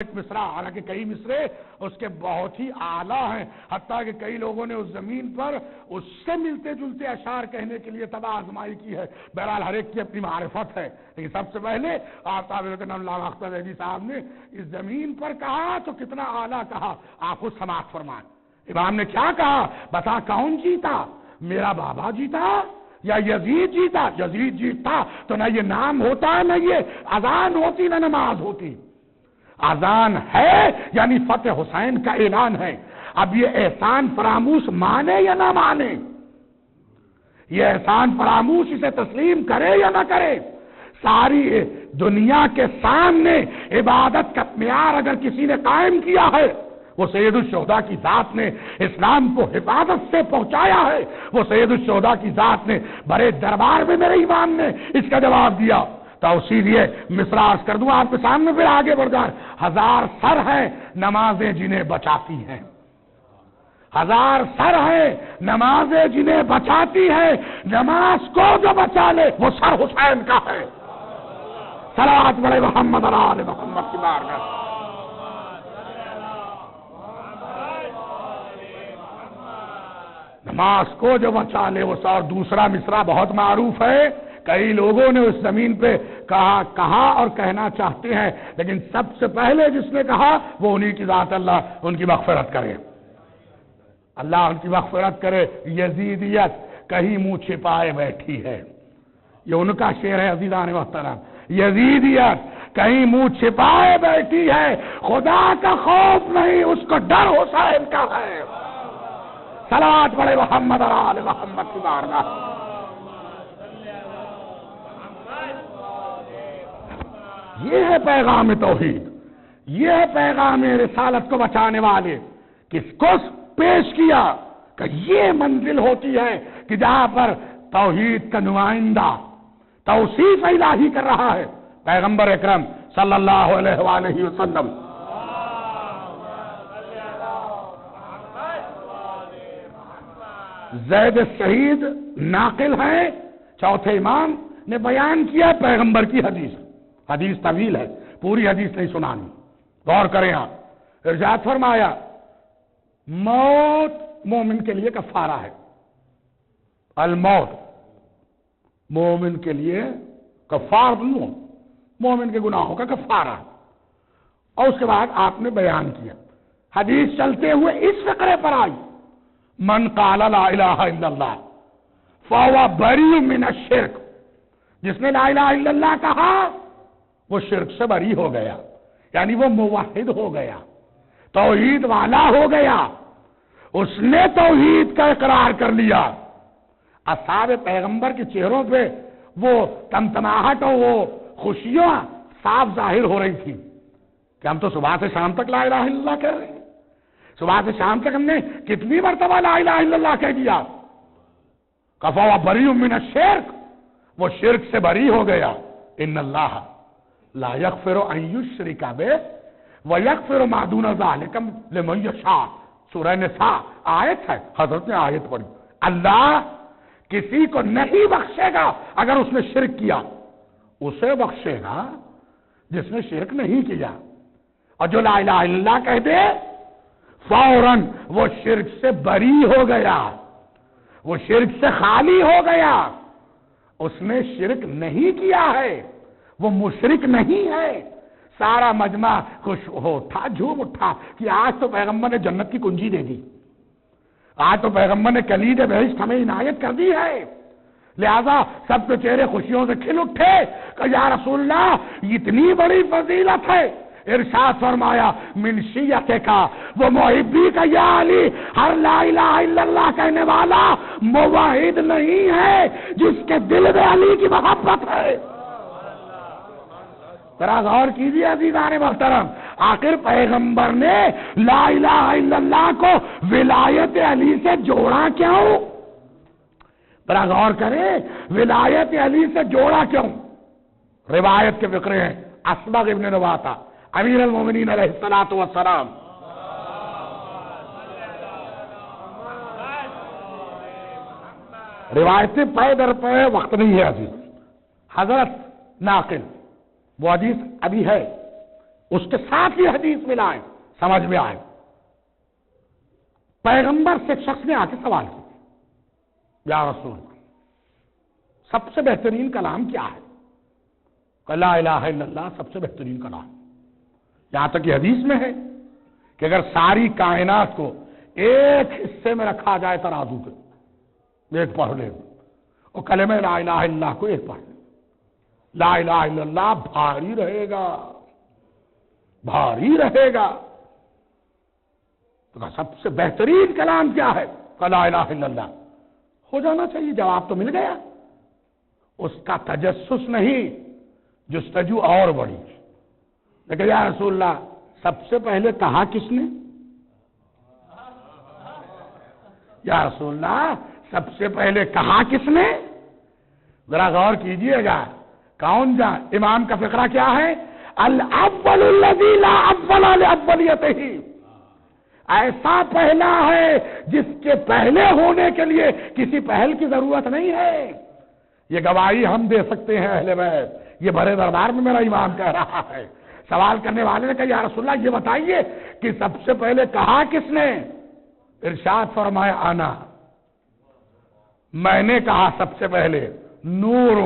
ایک مصرع، حالانکہ کئی مصرے اس کے بہت ہی اعلیٰ ہیں، حتیٰ کہ کئی لوگوں نے اس زمین پر اس سے ملتے جلتے اشعار کہنے کے لیے تباہ آزمائی کی ہے۔ بہرحال ہر ایک کی اپنی معرفت ہے، لیکن سب سے پہلے آفتاب علامہ اختر زیدی صاحب نے اس زمین پر کہا تو کتنا اعلیٰ کہا، آپ خود سماعت فرمائیں۔ امام نے کیا کہا؟ بتا کون جیتا؟ میرا بابا جیتا یا یزید جیتا؟ یزید جیتا تو نہ یہ نام ہوتا، نہ یہ اذان ہوتی، نہ نماز ہوتی۔ اذان ہے یعنی فتح حسین کا اعلان ہے۔ اب یہ احسان فراموش مانے یا نہ مانے، یہ احسان فراموش اسے تسلیم کرے یا نہ کرے، ساری دنیا کے سامنے عبادت کا معیار اگر کسی نے قائم کیا ہے وہ سید الشہداء کی ذات نے اسلام کو حفاظت سے پہنچایا ہے، وہ سید الشہداء کی ذات نے بڑے دربار میں میرے امام نے اس کا جواب دیا۔ تو اسی لیے مصرع عرض کر دوں آپ کے سامنے، پھر آگے بڑھ جائیں۔ ہزار سر ہیں نمازیں جنہیں بچاتی ہیں، ہزار سر ہیں نمازیں جنہیں بچاتی ہیں، نماز کو جو بچا لے وہ سر حسین کا ہے۔ صلوات بڑے محمد آل محمد کی بارگاہ۔ نماز کو جو بچا لے وہ سر۔ اور دوسرا مصرع بہت معروف ہے، کئی لوگوں نے اس زمین پہ کہا اور کہنا چاہتے ہیں، لیکن سب سے پہلے جس نے کہا وہ انہی کی ذات، اللہ ان کی مغفرت کرے، اللہ ان کی مغفرت کرے۔ یزیدیت کہیں منہ چھپائے بیٹھی ہے، یہ ان کا شعر ہے عزیزان محترم۔ یزیدیت کہیں منہ چھپائے بیٹھی ہے، خدا کا خوف نہیں اس کو ڈر حسین کا ہے۔ صلوات پڑھے محمد اور آل محمد کی بارگاہ۔ یہ ہے پیغام توحید، یہ ہے پیغام رسالت کو بچانے والے۔ کس کو پیش کیا کہ یہ منزل ہوتی ہے کہ جہاں پر توحید کا نمائندہ توصیف الہی کر رہا ہے پیغمبر اکرم صلی اللہ علیہ وآلہ وسلم۔ زید شہید ناقل ہیں، چوتھے امام نے بیان کیا پیغمبر کی حدیث، حدیث طویل ہے، پوری حدیث نہیں سنانی، غور کریں آپ۔ ارشاد فرمایا موت مومن کے لیے کفارہ ہے، الموت مومن کے لیے کفار نہیں، مومن کے گناہوں کا کفارہ۔ اور اس کے بعد آپ نے بیان کیا، حدیث چلتے ہوئے اس فقرے پر آئی، من قال لا الہ الا اللہ فہو بری من الشرک، جس نے لا الہ الا اللہ کہا وہ شرک سے بری ہو گیا، یعنی وہ موحد ہو گیا، توحید والا ہو گیا، اس نے توحید کا اقرار کر لیا۔ اصحاب پیغمبر کے چہروں پہ وہ تمتماہٹ اور وہ خوشیاں صاف ظاہر ہو رہی تھی کہ ہم تو صبح سے شام تک لا الہ الا اللہ کہہ رہے ہیں، صبح سے شام تک ہم نے کتنی مرتبہ لا الہ الا اللہ کہہ دیا۔ فہو بری من الشرک، وہ شرک سے بری ہو گیا۔ ان اللہ لا یغفر ان یشرک بہ ویغفر ما دون ذلک لمن یشاء، سورہ نساء آیت ہے، حضرت نے آیت پڑھی، اللہ کسی کو نہیں بخشے گا اگر اس نے شرک کیا، اسے بخشے گا جس نے شرک نہیں کیا، اور جو لا الہ الا اللہ کہہ دے فوراً وہ شرک سے بری ہو گیا، وہ شرک سے خالی ہو گیا، اس نے شرک نہیں کیا ہے، وہ مشرک نہیں ہے۔ سارا مجمع خوش اٹھا، جھوم اٹھا کہ آج تو پیغمبر نے جنت کی کنجی دے دی، آج تو پیغمبر نے کلید بہشت ہمیں عنایت کر دی ہے۔ لہذا سب کے چہرے خوشیوں سے کھل اٹھے کہ یا رسول اللہ اتنی بڑی فضیلت ہے۔ ارشاد فرمایا من شیعت کا، وہ محبی کا یا علی، ہر لا الہ الا اللہ کہنے والا موحد نہیں ہے جس کے دل میں علی کی محبت ہے۔ ذرا غور کیجیے عزیزان محترم، آخر پیغمبر نے لا الہ الا اللہ کو ولایت علی سے جوڑا کیوں؟ ذرا غور کریں، ولایت علی سے جوڑا کیوں؟ روایت کے فقرے ہیں، اسبغ ابن نواطہ امیر المومنین علیہ الصلوۃ والسلام، روایتیں پے در پے، وقت نہیں ہے عزیز، حضرت ناقل وہ حدیث ابھی ہے اس کے ساتھ یہ حدیث ملائیں سمجھ میں آئے۔ پیغمبر سے ایک شخص نے آ کے سوال کیا، یا رسول اللہ سب سے بہترین کلام کیا ہے؟ کہ لا الہ الا اللہ سب سے بہترین کلام۔ یہاں تک یہ حدیث میں ہے کہ اگر ساری کائنات کو ایک حصے میں رکھا جائے ترازو کے، ایک پڑھ لے، اور کلمہ لا الہ الا اللہ کو ایک پڑھ لے، لا الہ الا اللہ بھاری رہے گا، بھاری رہے گا۔ تو سب سے بہترین کلام کیا ہے؟ لا الہ الا اللہ۔ ہو جانا چاہیے، جواب تو مل گیا۔ اس کا تجسس نہیں، جستجو اور بڑی۔ لیکن یا رسول اللہ سب سے پہلے کہا کس نے؟ یا رسول اللہ سب سے پہلے کہا کس نے؟ ذرا غور کیجئے گا، کون جان؟ امام کا فقرہ کیا ہے؟ الاول الذی لا اول لاولیتہ، ایسا پہلا ہے جس کے پہلے ہونے کے لیے کسی پہل کی ضرورت نہیں ہے۔ یہ گواہی ہم دے سکتے ہیں اہل بیت، یہ بڑے دربار میں میرا امام کہہ رہا ہے۔ سوال کرنے والے نے کہا یا رسول اللہ یہ بتائیے کہ سب سے پہلے کہا کس نے؟ ارشاد فرمایا انا، میں نے کہا سب سے پہلے، نور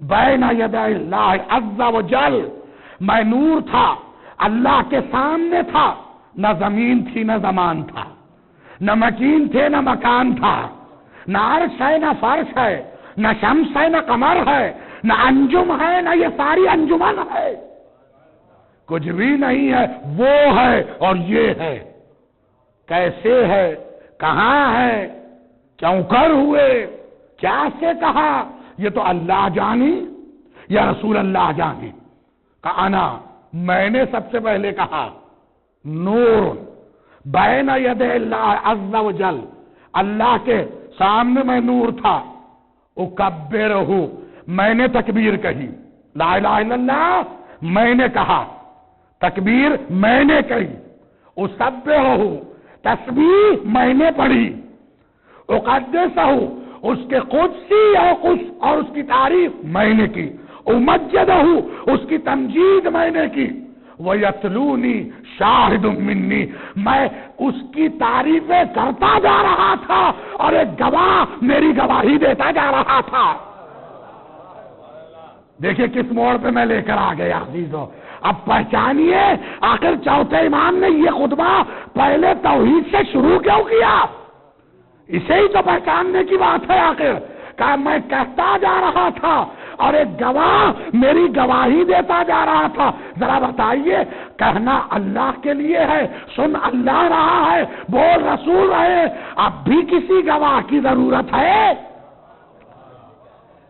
بین یدی اللہ عز وجل، میں نور تھا، اللہ کے سامنے تھا، نہ زمین تھی نہ زمان تھا، نہ مکین تھے نہ مکان تھا، نہ عرش ہے نہ فرش ہے، نہ شمس ہے نہ قمر ہے، نہ انجم ہے نہ یہ ساری انجمن ہے، کچھ بھی نہیں ہے، وہ ہے اور یہ ہے۔ کیسے ہے، کہاں ہے، کیوں کر ہوئے، کیا سے کہا، یہ تو اللہ جانی یا رسول اللہ جانی۔ کہا انا، میں نے سب سے پہلے کہا، نور بین ید اللہ عز وجل، اللہ کے سامنے میں نور تھا، اکبرہ، میں نے تکبیر کہی، لا الہ الا اللہ میں نے کہا، تکبیر میں نے کہی، اسبحہ، تسبیح میں نے پڑھی، اقدسہ، اس کے قدسی اور اس کی تعریف میں نے کی، امجدہ، اس کی تمجید میں نے کی، وَيَتْلُونِي شَاهِدٌ مِّنِّي، میں اس کی تعریفیں کرتا جا رہا تھا اور ایک گواہ میری گواہی دیتا جا رہا تھا۔ دیکھیں کس موڑ پہ میں لے کر آ گیا عزیزو۔ اب پہچانیے آخر چوتھے امام نے یہ خطبہ پہلے توحید سے شروع کیوں کیا؟ اسے ہی تو پہچاننے کی بات ہے۔ آخر کہ میں کہتا جا رہا تھا اور ایک گواہ میری گواہی دیتا جا رہا تھا۔ ذرا بتائیے، کہنا اللہ کے لیے ہے، سن اللہ رہا ہے، بول رسول رہے، اب بھی کسی گواہ کی ضرورت ہے؟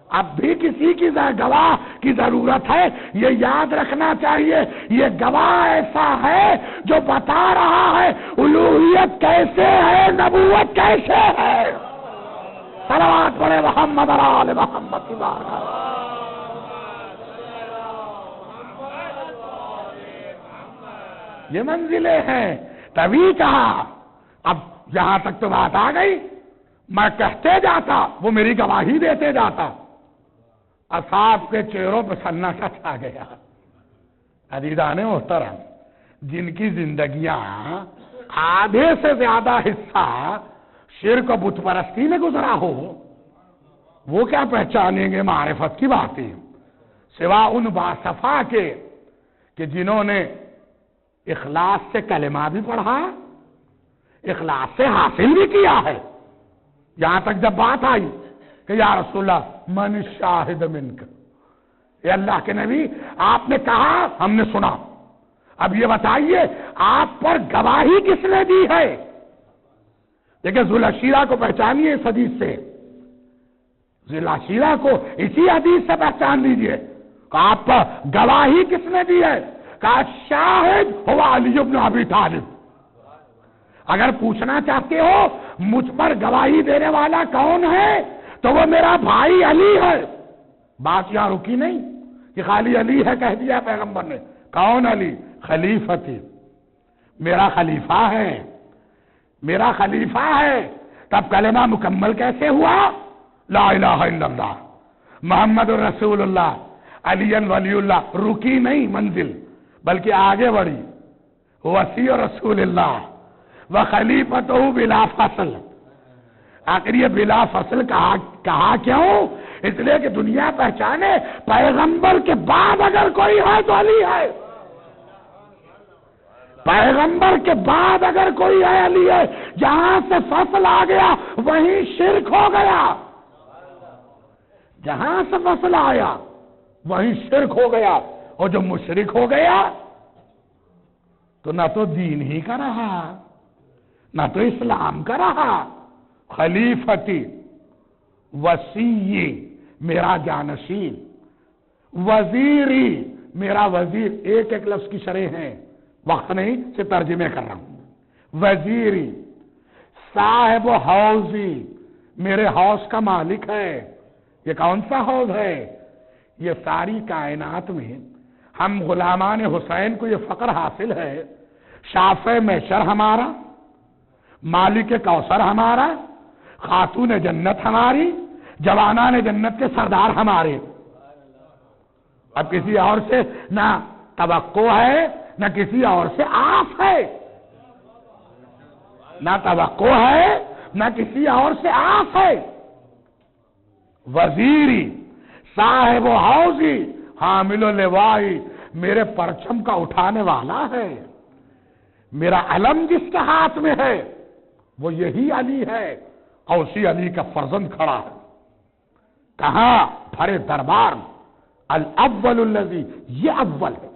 اب بھی کسی کی گواہ کی ضرورت ہے؟ یہ یاد رکھنا چاہیے، یہ گواہ ایسا ہے جو بتا رہا ہے الوہیت کیسے ہے، نبوت کیسے ہے۔ صلوات پڑھے محمد اور آل محمد کی بارگاہ۔ یہ منزلیں ہیں، تبھی کہا۔ اب یہاں تک تو بات آ گئی، میں کہتے جاتا، وہ میری گواہی دیتے جاتا، اصحاب کے چہروں پہ سناٹا چھا گیا۔ عزیزان محترم، جن کی زندگیاں آدھے سے زیادہ حصہ شرک و بت پرستی میں گزرا ہو، وہ کیا پہچانیں گے معرفت کی باتیں، سوا ان باصفا کے کہ جنہوں نے اخلاص سے کلمہ بھی پڑھا، اخلاص سے حاصل بھی کیا ہے۔ یہاں تک جب بات آئی کہ یا رسول اللہ من الشاہد منک، اے اللہ کے نبی آپ نے کہا، ہم نے سنا، اب یہ بتائیے آپ پر گواہی کس نے دی ہے؟ دیکھیں ذوالعشیرہ کو پہچانیے اس حدیث سے، ذوالعشیرہ کو اسی حدیث سے پہچان لیجئے کہ آپ پر گواہی کس نے دی ہے؟ کہ شاہد ہوا علی بن ابی طالب۔ اگر پوچھنا چاہتے ہو مجھ پر گواہی دینے والا کون ہے تو وہ میرا بھائی علی ہے۔ بات یہاں رکی نہیں کہ خالی علی ہے کہہ دیا پیغمبر نے، کون علی؟ خلیفتی، میرا خلیفہ ہے، میرا خلیفہ ہے۔ تب کلمہ مکمل کیسے ہوا؟ لا الہ الا اللہ محمد الرسول اللہ علی ولی اللہ۔ رکی نہیں منزل، بلکہ آگے بڑھی، وسیع رسول اللہ و خلیفتہ بلا فصل. آخر یہ بلا فصل کہا کیوں؟ اس لیے کہ دنیا پہچانے پیغمبر کے بعد اگر کوئی ہے تو علی ہے. پیغمبر کے بعد اگر کوئی ہے علی ہے. جہاں سے فصل آ گیا وہیں شرک ہو گیا. جہاں سے فصل آیا وہیں شرک ہو گیا. اور جو مشرک ہو گیا تو نہ تو دین ہی کا رہا نہ تو اسلام کا رہا. خلیفتی، وسیع میرا جانشین، وزیری میرا وزیر. ایک ایک لفظ کی شرح ہیں، وقت نہیں سے ترجمے کر رہا ہوں. وزیری، صاحب حوضی میرے حوض کا مالک ہے. یہ کون سا حوض ہے؟ یہ ساری کائنات میں ہم غلامان حسین کو یہ فقر حاصل ہے، شافع محشر ہمارا، مالک کوثر ہمارا، خاتون جنت ہماری، جوانان جنت کے سردار ہمارے. اب کسی اور سے نہ توقع ہے نہ کسی اور سے آس ہے. نہ توقع ہے نہ کسی اور سے آس ہے. وزیری، صاحب و حوضی، حامل و لوائی میرے پرچم کا اٹھانے والا ہے. میرا علم جس کے ہاتھ میں ہے وہ یہی علی ہے. اور اسی علی کا فرزند کھڑا ہے. کہاں؟ بھرے دربار میں. الاول الذی، یہ اول ہے.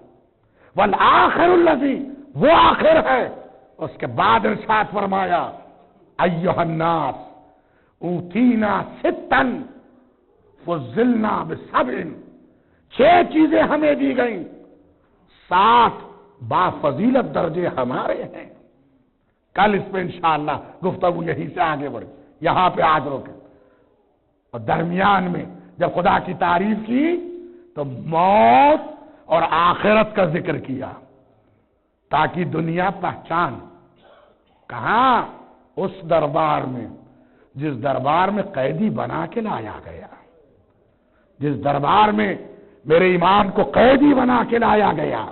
والآخر الذی، وہ آخر ہے. اس کے بعد ارشاد فرمایا ایھا الناس اوتینا ستا فضلنا بسبع. 6 چیزیں ہمیں دی گئیں، 7 بافضیلت درجے ہمارے ہیں. کل اس پہ انشاءاللہ گفتگو یہیں سے آگے بڑھے. یہاں پہ آج روکے. اور درمیان میں جب خدا کی تعریف کی تو موت اور آخرت کا ذکر کیا تاکہ دنیا پہچان. کہاں؟ اس دربار میں جس دربار میں قیدی بنا کے لایا گیا، جس دربار میں میرے امام کو قیدی بنا کے لایا گیا.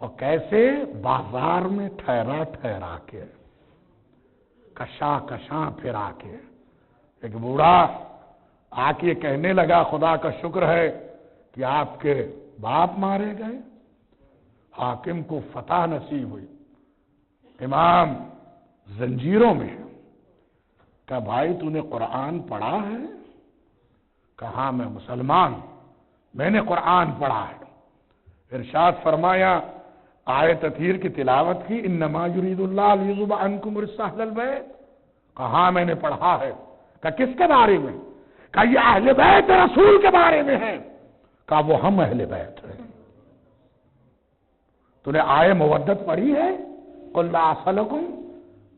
اور کیسے؟ بازار میں ٹھہرا ٹھہرا کے، کشاں کشاں پھرا کے. ایک بوڑھا آ کے کہنے لگا خدا کا شکر ہے کہ آپ کے باپ مارے گئے، حاکم کو فتح نصیب ہوئی، امام زنجیروں میں ہے. کہا بھائی تو نے قرآن پڑھا ہے؟ کہا میں مسلمان، میں نے قرآن پڑھا ہے. ارشاد فرمایا، آیت تطہیر کی تلاوت کی، انما یرید اللہ لیذھب عنکم الرجس اہل البیت. کہا میں نے پڑھا ہے. کہا کس کے بارے میں؟ کہا یہ اہل بیت رسول کے بارے میں ہے. کہا وہ ہم اہل بیت ہیں. تو نے آیہ مودت پڑھی ہے؟ قل لا اسألکم.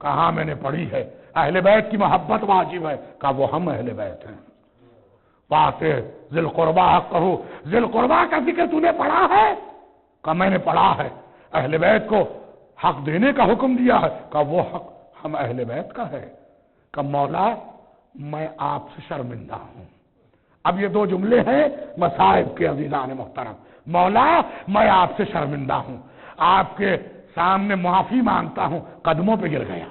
کہا میں نے پڑھی ہے. اہل بیت کی محبت واجب ہے. کہا وہ ہم اہل بیت ہیں. بات ذی القربیٰ حقہ، ذی القربیٰ کا ذکر تو نے پڑھا ہے؟ کہا میں نے پڑھا ہے. اہل بیت کو حق دینے کا حکم دیا ہے. کہا وہ حق ہم اہل بیت کا ہے. کہا مولا میں آپ سے شرمندہ ہوں. اب یہ 2 جملے ہیں مصائب کے عزیزان محترم. مولا میں آپ سے شرمندہ ہوں، آپ کے سامنے معافی مانگتا ہوں. قدموں پہ گر گیا،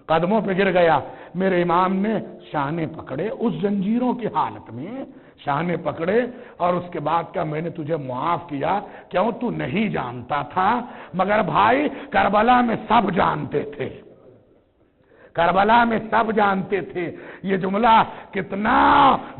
قدموں پہ گر گیا. میرے امام نے شانے پکڑے اس زنجیروں کی حالت میں، شانے پکڑے اور اس کے بعد کہا میں نے تجھے معاف کیا. کیوں؟ تو نہیں جانتا تھا، مگر بھائی کربلا میں سب جانتے تھے، کربلا میں سب جانتے تھے. یہ جملہ کتنا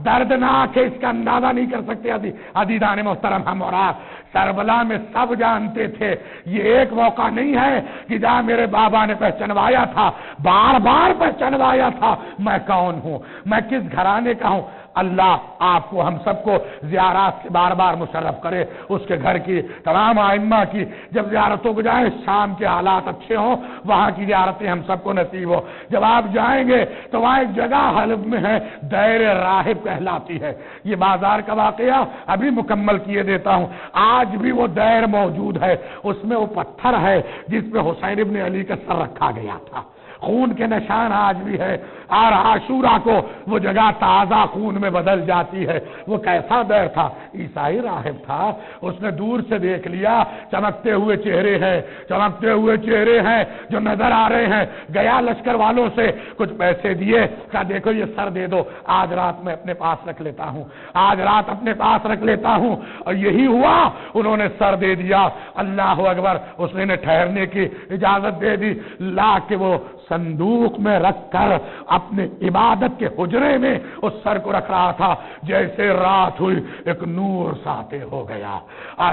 دردناک ہے اس کا اندازہ نہیں کر سکتے عزیزان محترم ہم اور آپ. کربلا میں سب جانتے تھے. یہ ایک موقع نہیں ہے کہ جہاں میرے بابا نے پہچنوایا تھا، بار بار پہچنوایا تھا میں کون ہوں، میں کس گھرانے کا ہوں. اللہ آپ کو ہم سب کو زیارات سے بار بار مشرف کرے. اس کے گھر کی تمام ائمہ کی جب زیارتوں کو جائیں، شام کے حالات اچھے ہوں، وہاں کی زیارتیں ہم سب کو نصیب ہو. جب آپ جائیں گے تو وہاں ایک جگہ حلب میں ہے، دیر راہب کہلاتی ہے. یہ بازار کا واقعہ ابھی مکمل کیے دیتا ہوں. آج بھی وہ دیر موجود ہے. اس میں وہ پتھر ہے جس پہ حسین ابن علی کا سر رکھا گیا تھا. خون کے نشان آج بھی ہے، اور عاشورہ کو وہ جگہ تازہ خون میں بدل جاتی ہے۔ وہ کیسا دیر تھا؟ عیسائی راہب تھا، اس نے دور سے دیکھ لیا، چمکتے ہوئے چہرے ہیں، چمکتے ہوئے چہرے ہیں جو نظر آ رہے ہیں، گیا لشکر والوں سے کچھ پیسے دیے، کہا دیکھو یہ سر دے دو، آج رات میں اپنے پاس رکھ لیتا ہوں، آج رات اپنے پاس رکھ لیتا ہوں۔ اور یہی ہوا، انہوں نے سر دے دیا۔ اللہ اکبر، اس نے ٹھہرنے کی اجازت دے دی، لا کے وہ صندوق میں رکھ کر اپنے عبادت کے حجرے میں اس سر کو رکھ رہا تھا۔ جیسے رات ہوئی ایک نور ساطع ہو گیا،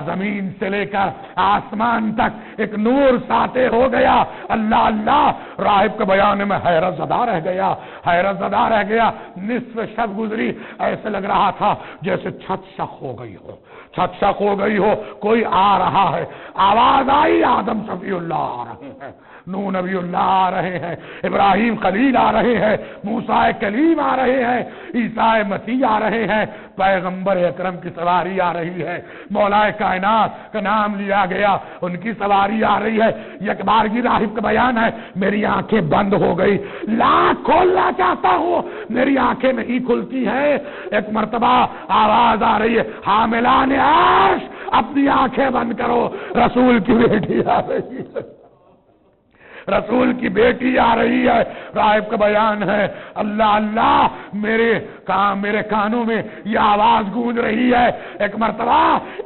زمین سے لے کر آسمان تک ایک نور ساطع ہو گیا۔ اللہ اللہ، راہب کے بیان میں حیرت زدہ رہ گیا، حیرت زدہ رہ گیا۔ نصف شب گزری، ایسے لگ رہا تھا جیسے چھت شق ہو گئی ہو، چھت شق ہو گئی ہو، کوئی آ رہا ہے۔ آواز آئی، آدم شفیع اللہ آ رہے ہیں، نوح نبی اللہ آ رہے ہیں، ابراہیم خلیل آ رہے ہیں، موسیٰ کلیم آ رہے ہیں، عیسیٰ مسیح آ رہے ہیں، پیغمبر اکرم کی سواری آ رہی ہے، مولا کائنات کا نام لیا گیا، ان کی سواری آ رہی ہے۔ یک بارگی راہب کا بیان ہے، میری آنکھیں بند ہو گئی، لاکھ کھولنا چاہتا ہوں، میری آنکھیں نہیں کھلتی ہیں۔ ایک مرتبہ آواز آ رہی ہے، حاملان عرش اپنی آنکھیں بند کرو، رسول کی بیٹی آ رہی ہے، رسول کی بیٹی آ رہی ہے۔ راہب کا بیان ہے، اللہ اللہ، میرے کانوں میں یہ آواز گونج رہی ہے۔ ایک مرتبہ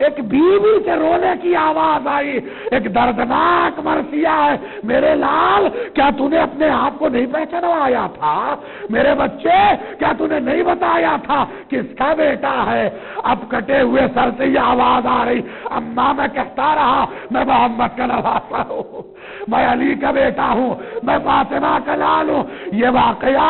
ایک بیوی کے رونے کی آواز آئی، ایک دردناک مرثیہ ہے، میرے لال کیا تو نے اپنے آپ کو نہیں پہچانوایا تھا؟ میرے بچے کیا تو نے نہیں بتایا تھا کس کا بیٹا ہے؟ اب کٹے ہوئے سر سے یہ آواز آ رہی، اماں میں کہتا رہا میں محمد کا نواسا ہوں، میں علی کا بیٹا ہوں، میں فاطمہ کا لال ہوں۔ یہ واقعہ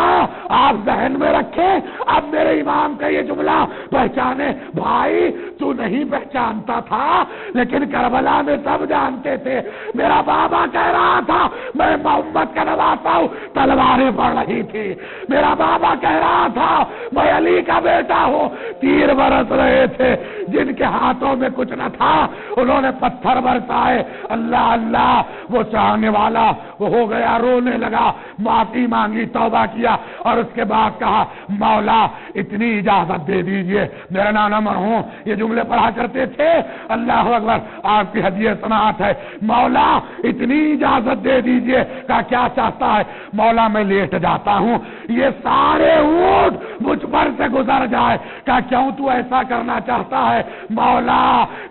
آپ ذہن میں رکھیں۔ اب میرے امام کا یہ جملہ پہچانے، بھائی تو نہیں پہچانتا تھا لیکن کربلا میں سب جانتے تھے، میرا بابا کہہ رہا تھا میں محمد کا نواسا ہوں، تلواریں پڑ رہی تھی، میرا بابا کہہ رہا تھا میں علی کا بیٹا ہوں، تیر برس رہے تھے، جن کے ہاتھوں میں کچھ نہ تھا انہوں نے پتھر برسائے۔ اللہ اللہ، وہ چاہنے والا وہ ہو گیا، رونے لگا، معافی مانگی، توبہ کیا، اور اس کے بعد کہا مولا اتنی اجازت دے دیجئے، میرا نانا مرحوم یہ جملے پڑھا کرتے تھے، اللہ اکبر، آپ کی حدیث سماعت ہے، مولا اتنی اجازت دے دیجئے، کہا کیا چاہتا ہے؟ مولا میں لیٹ جاتا ہوں، یہ سارے اونٹ مجھ پر سے گزر جائے، کہا کیوں تو ایسا کرنا چاہتا ہے؟ مولا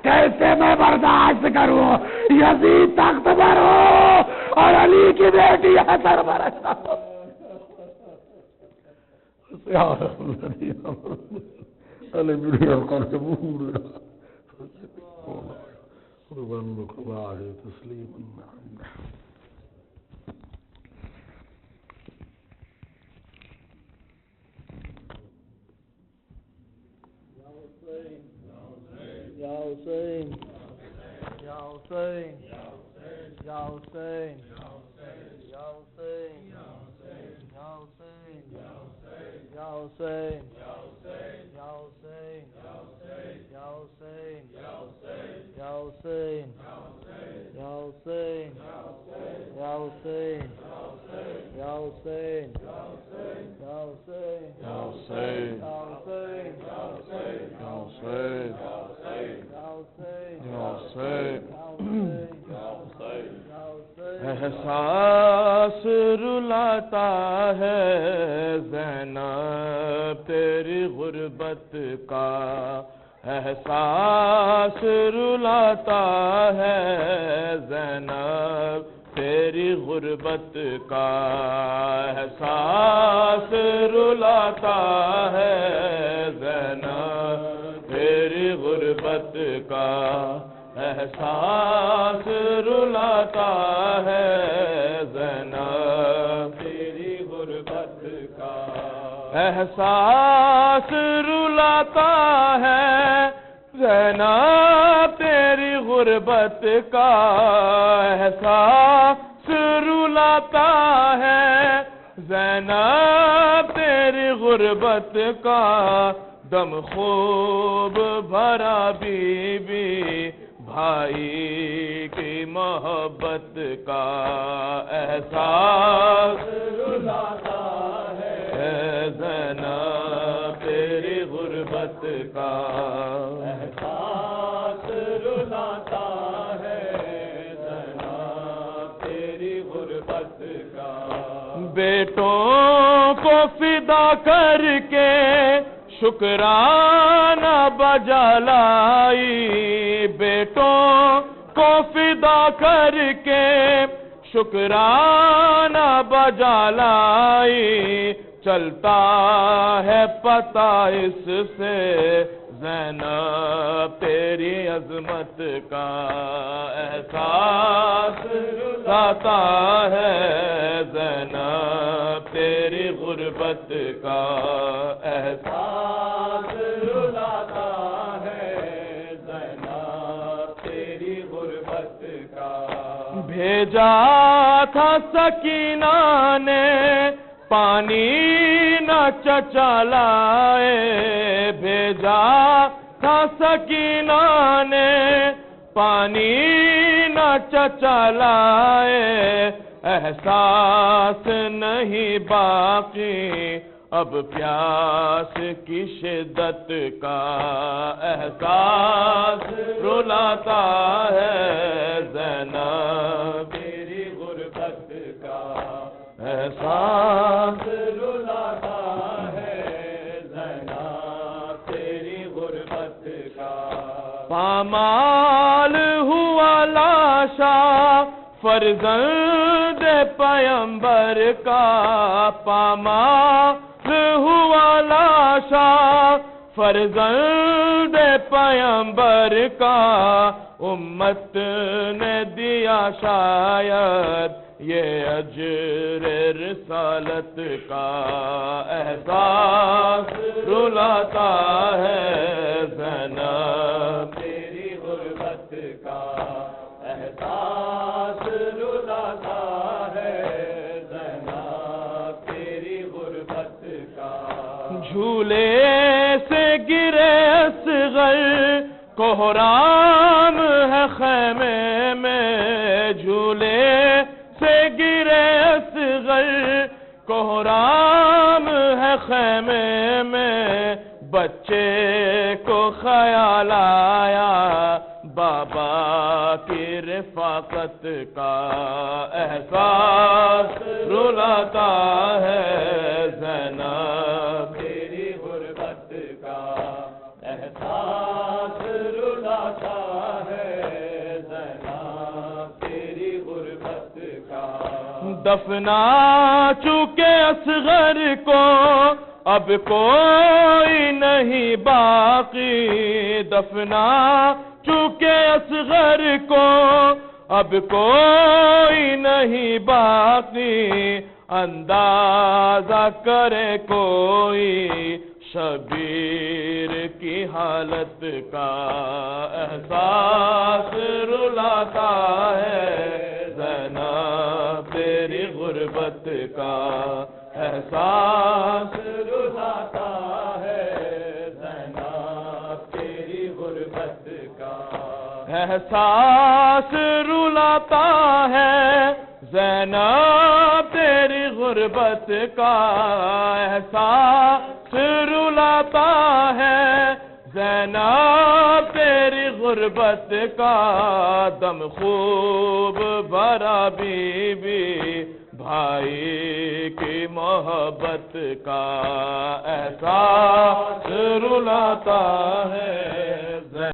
کیسے میں برداشت کروں، یزید تخت پر ہو اور علی کی بیٹی حسن پر یا حسین، یا حسین، یا حسین، یا حسین، یا حسین، یا حسین، یا حسین، یا حسین، یا حسین، یا حسین، یا حسین، یا حسین، یا حسین، یا حسین، یا حسین، احساس رلاتا ہے زینب تیری غربت کا، احساس رلاتا ہے زینب تیری غربت کا، احساس رلاتا ہے زینب تیری غربت کا، احساس رلاتا ہے زینب تیری غربت کا، احساس رلاتا ہے زینب تیری غربت کا، احساس رلاتا ہے زینب تیری غربت کا، دم خوب بھرا بی بی بھائی کی محبت کا احساس رلاتا ہے زینب تیری غربت کا احساس رلاتا ہے زینب تیری غربت کا بیٹوں کو فدا کر کے شکرانہ بجا لائی بیٹوں کو فدا کر کے شکرانہ بجا لائی چلتا ہے پتہ اس سے زینب تیری عظمت کا احساس رلاتا ہے زینب تیری غربت کا احساس رلاتا ہے زینب تیری غربت کا بھیجا تھا سکینہ نے پانی نہ چچا لائے بھیجا تھا سکینہ نے پانی نہ چچا لائے احساس نہیں باقی اب پیاس کی شدت کا احساس رلاتا ہے زینب تیری غربت کا احساس رلاتا ہے زینب تیری غربت کا پامال ہوا لاشا فرزند پیمبر کا پامال ہوا لاشا فرزند پیمبر کا امت نے دیا شاید یہ اجر رسالت کا احساس رلاتا ہے زینب تیری غربت کا احساس رلاتا ہے زینب تیری غربت کا جھولے سے گرے اصغر کوہرام ہے خیمے میں جھولے سے گرے اصغر کوہرام ہے خیمے میں بچے کو خیال آیا بابا کی رفاقت کا احساس رلاتا ہے زینب تیری غربت کا احساس رلاتا ہے زینب تیری غربت کا دفنا چکے اصغر کو اب کوئی نہیں باقی دفنا چکے اصغر کو اب کوئی نہیں باقی اندازہ کرے کوئی شبیر کی حالت کا احساس رلاتا ہے زینب تیری غربت کا احساس رلاتا ہے زینب تیری غربت کا احساس رلاتا ہے زینب تیری غربت کا احساس رلاتا ہے زینب تیری غربت کا دم خوب بھرا بی بی بھائی کی محبت کا احساس رلاتا ہے